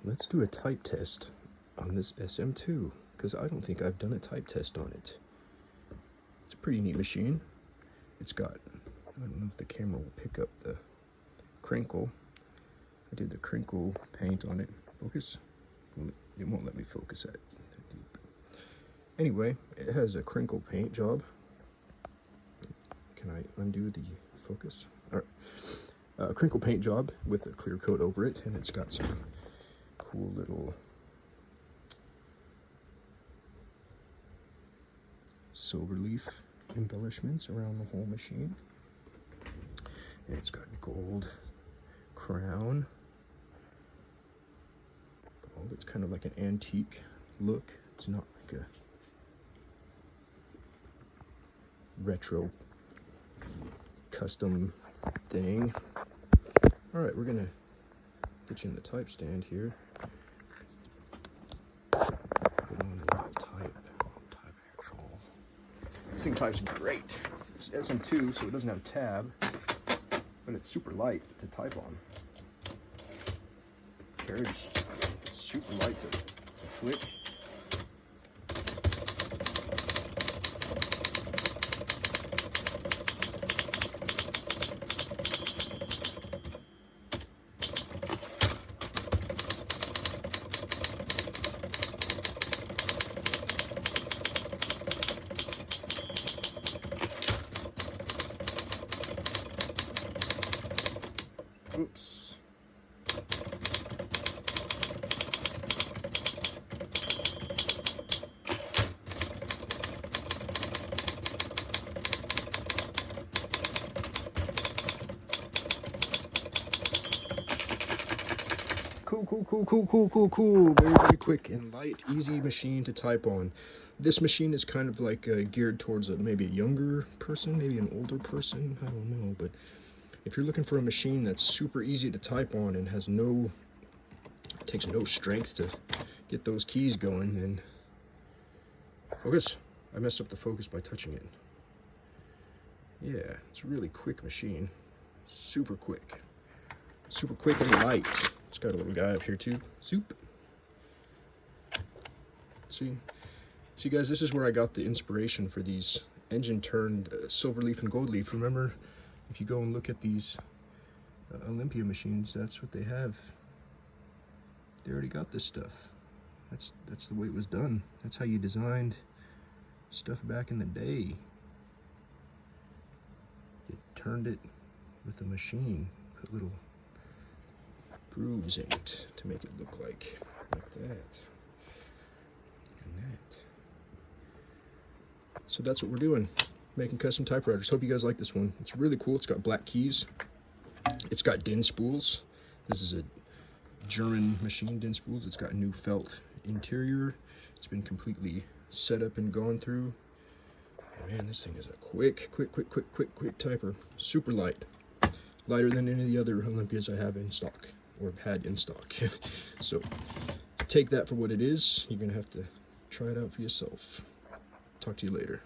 Let's do a type test on this SM2, because I don't think I've done a type test on it. It's a pretty neat machine. It's got, I don't know if the camera will pick up the crinkle. I did the crinkle paint on it. Focus? It won't let me focus that deep. Anyway, it has a crinkle paint job. Can I undo the focus? All right. Crinkle paint job with a clear coat over it, and it's got some cool little silver leaf embellishments around the whole machine. And it's got gold crown. Gold, it's kind of like an antique look. It's not like a retro custom thing. All right, we're gonna get you in the type stand here. Put on a little type actual. This thing types great. It's SM2, so it doesn't have a tab, but it's super light to type on. Carries super light to flick. Oops. Cool. Very quick and light, easy machine to type on. This machine is kind of like geared towards maybe a younger person, maybe an older person, I don't know, but if you're looking for a machine that's super easy to type on and takes no strength to get those keys going, then focus. I messed up the focus by touching it. Yeah, it's a really quick machine. Super quick and light. It's got a little guy up here too. Zoop. See guys, this is where I got the inspiration for these engine turned silver leaf and gold leaf. Remember, if you go and look at these Olympia machines, that's what they have. They already got this stuff. That's the way it was done. That's how you designed stuff back in the day. You turned it with a machine, put little grooves in it to make it look like that and that. So that's what we're doing, making custom typewriters. Hope you guys like this one. It's really cool. It's got black keys. It's got DIN spools. This is a German machine, DIN spools. It's got new felt interior. It's been completely set up and gone through. And man, this thing is a quick typer. Super light. Lighter than any of the other Olympias I have in stock, or have had in stock. So take that for what it is. You're gonna have to try it out for yourself. Talk to you later.